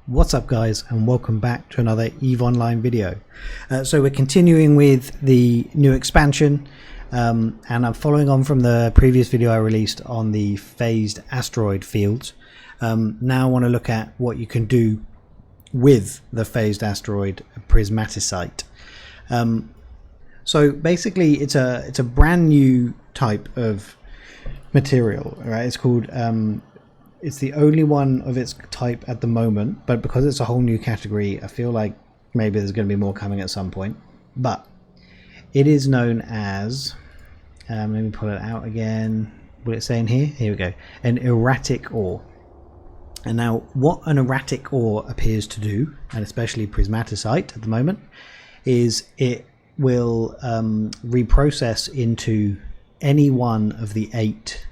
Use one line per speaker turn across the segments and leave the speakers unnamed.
What's up guys, and welcome back to another EVE Online video. So we're continuing with the new expansion, and I'm following on from the previous video I released on the phased asteroid fields. Now I want to look at what you can do with the phased asteroid prismaticite. So basically it's a brand new type of material, right? It's called it's the only one of its type at the moment, but because it's a whole new category, I feel like maybe there's going to be more coming at some point. But it is known as, let me pull it out again. Will it say in here? Here we go. An erratic ore. And now what an erratic ore appears to do, and especially prismaticite at the moment, is it will reprocess into any one of the 8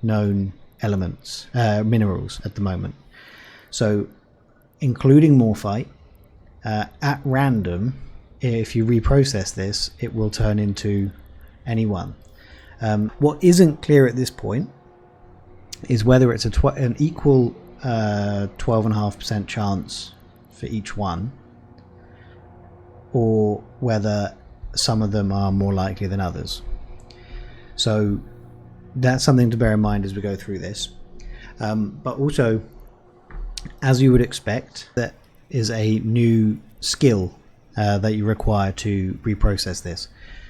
known elements, minerals at the moment. So including morphite, at random, if you reprocess this, it will turn into any one. What isn't clear at this point is whether it's an equal 12.5% chance for each one, or whether some of them are more likely than others. So that's something to bear in mind as we go through this. But also, as you would expect, that is a new skill that you require to reprocess this.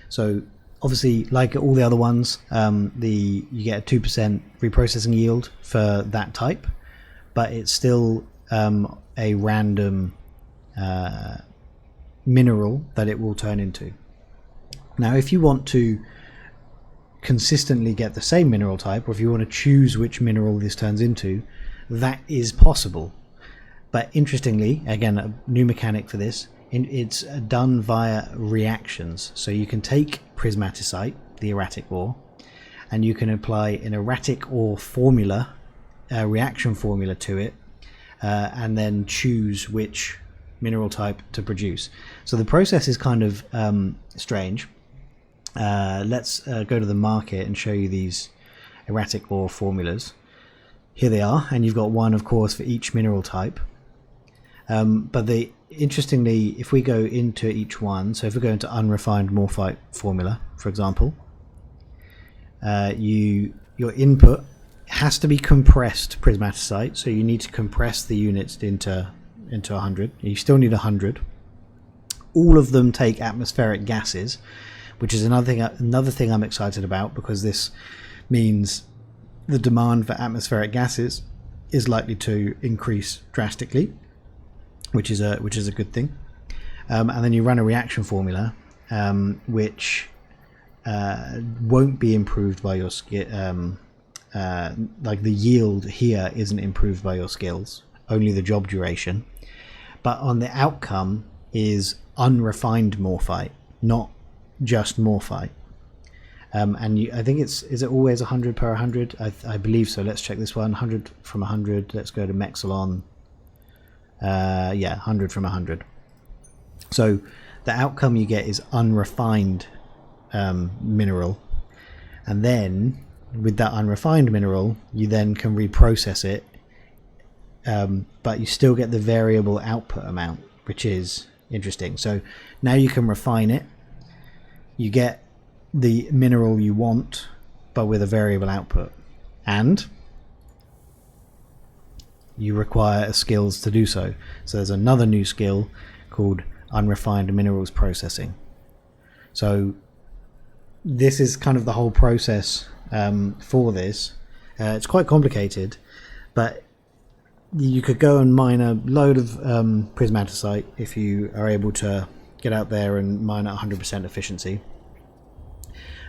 So obviously, like all the other ones, you get a 2% reprocessing yield for that type, but it's still a random mineral that it will turn into. Now if you want to consistently get the same mineral type, or if you want to choose which mineral this turns into, that is possible. But interestingly, again, a new mechanic for this, it's done via reactions. So you can take prismaticite, the erratic ore, and you can apply an erratic ore formula, a reaction formula to it, and then choose which mineral type to produce. So the process is kind of strange. Let's go to the market and show you these erratic ore formulas. Here they are, and you've got one, of course, for each mineral type. But interestingly, if we go into each one, so if we go into unrefined morphite formula, for example, your input has to be compressed prismaticite, so you need to compress the units into 100. You still need 100. All of them take atmospheric gases, which is another thing I'm excited about, because this means the demand for atmospheric gases is likely to increase drastically, which is a good thing. And then you run a reaction formula, which won't be improved by your skill. Like the yield here isn't improved by your skills, only the job duration. But on the outcome is unrefined morphite, not just morphite. And I think is it always 100 per 100? I believe so. Let's check this one. 100 from 100. Let's go to Mexilon. Yeah, 100 from 100. So the outcome you get is unrefined mineral, and then with that unrefined mineral you then can reprocess it, but you still get the variable output amount, which is interesting. So now you can refine it, you get the mineral you want, but with a variable output, and you require skills to do so. So there's another new skill called unrefined minerals processing. So this is kind of the whole process for this. It's quite complicated, but you could go and mine a load of prismaticite if you are able to get out there and mine at 100% efficiency.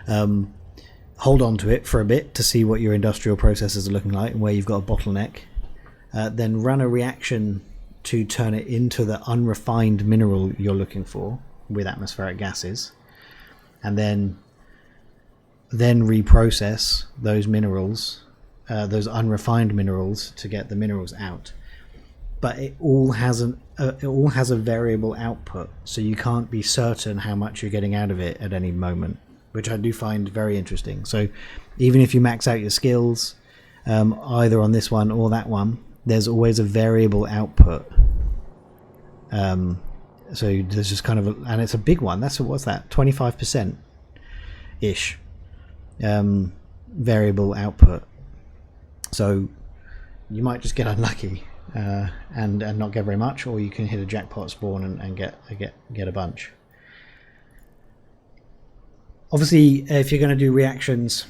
Hold on to it for a bit to see what your industrial processes are looking like and where you've got a bottleneck. Then run a reaction to turn it into the unrefined mineral you're looking for with atmospheric gases, and then reprocess those minerals, those unrefined minerals, to get the minerals out. But it all has a variable output, so you can't be certain how much you're getting out of it at any moment, which I do find very interesting. So even if you max out your skills, either on this one or that one, there's always a variable output So there's just kind of and it's a big one. That's what's that, 25% ish variable output. So you might just get unlucky and not get very much, or you can hit a jackpot spawn and get a bunch. Obviously, if you're going to do reactions,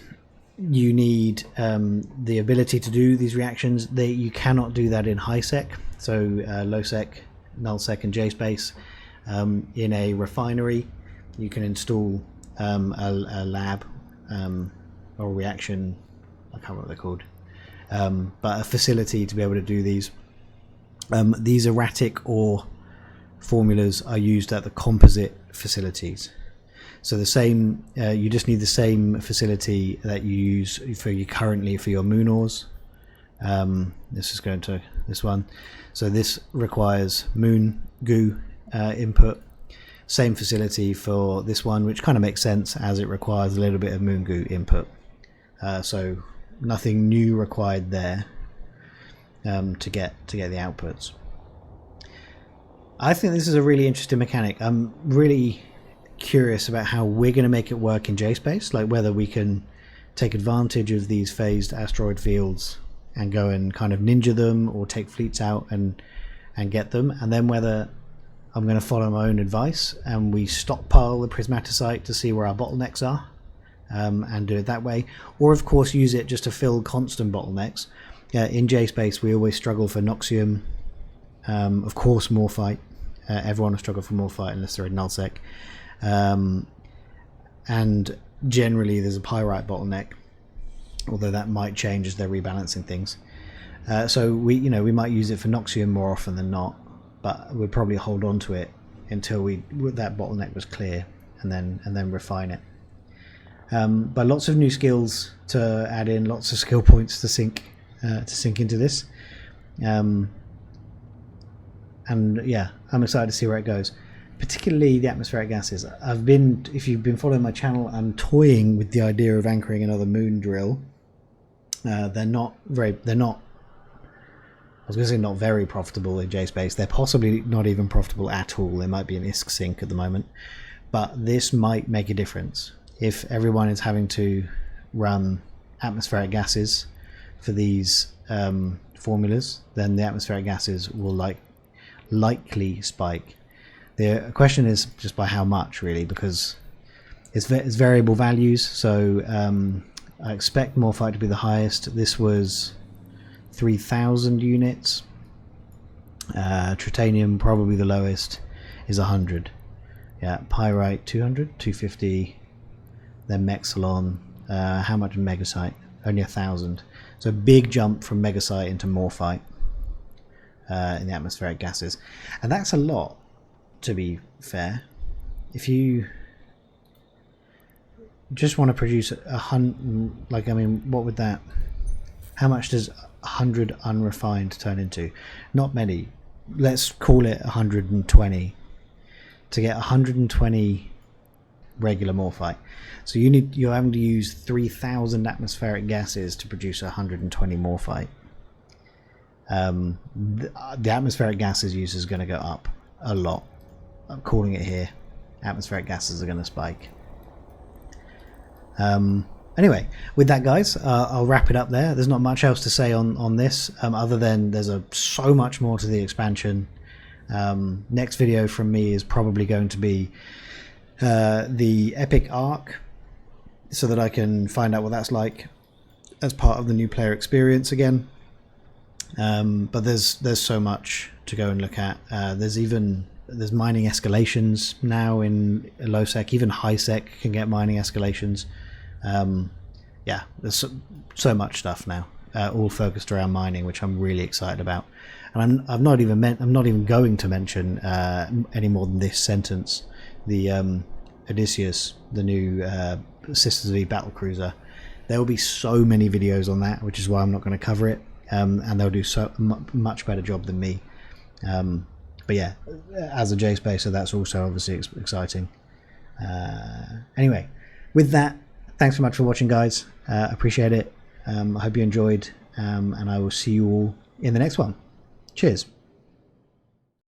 you need the ability to do these reactions. You cannot do that in high sec, so low sec, null sec, and JSpace. In a refinery, you can install a lab or reaction. I can't remember what they're called, but a facility to be able to do these. These erratic ore formulas are used at the composite facilities. So the same, you just need the same facility that you use currently for your moon ores. This is going to this one. So this requires moon goo input. Same facility for this one, which kind of makes sense as it requires a little bit of moon goo input. So nothing new required there to get the outputs. I think this is a really interesting mechanic. I'm really curious about how we're going to make it work in JSpace, like whether we can take advantage of these phased asteroid fields and go and kind of ninja them, or take fleets out and get them, and then whether I'm going to follow my own advice and we stockpile the prismaticite to see where our bottlenecks are, and do it that way, or of course use it just to fill constant bottlenecks. In JSpace we always struggle for Noxium, of course Morphite, everyone will struggle for Morphite unless they're in nullsec. And generally there's a pyrite bottleneck, although that might change as they're rebalancing things. So we might use it for Noxium more often than not, but we'd probably hold on to it until that bottleneck was clear, and then refine it. But lots of new skills to add in, lots of skill points to sink into this, and yeah, I'm excited to see where it goes. Particularly the atmospheric gases. If you've been following my channel, I'm toying with the idea of anchoring another moon drill. They're not very profitable in JSpace. They're possibly not even profitable at all. They might be an ISK sink at the moment, but this might make a difference. If everyone is having to run atmospheric gases for these formulas, then the atmospheric gases will likely spike. The question is just by how much, really, because it's variable values. So I expect Morphite to be the highest. This was 3,000 units. Tritanium probably the lowest is 100. Yeah, Pyrite 200, 250. Then Mexilon. How much Megasite? Only 1,000. So big jump from Megasite into Morphite in the atmospheric gases, and that's a lot. To be fair, if you just want to produce 100, what would that? How much does 100 unrefined turn into? Not many. Let's call it 120 to get 120 regular Morphite. So you're having to use 3,000 atmospheric gases to produce 120 Morphite. The atmospheric gases use is going to go up a lot. I'm calling it here. Atmospheric gases are going to spike. Anyway, with that, guys, I'll wrap it up there. There's not much else to say on this, other than there's so much more to the expansion. Next video from me is probably going to be the Epic Arc, so that I can find out what that's like as part of the new player experience again. But there's so much to go and look at. There's mining escalations now in low sec. Even high sec can get mining escalations. Yeah, there's so much stuff now, all focused around mining, which I'm really excited about. And I'm not even going to mention any more than this sentence. The Odysseus, the new Sisters of Eve battlecruiser. There will be so many videos on that, which is why I'm not going to cover it. And they'll do so much better job than me. But yeah, as a JSpacer, that's also obviously exciting. Anyway, with that, thanks so much for watching, guys. Appreciate it. I hope you enjoyed, and I will see you all in the next one. Cheers.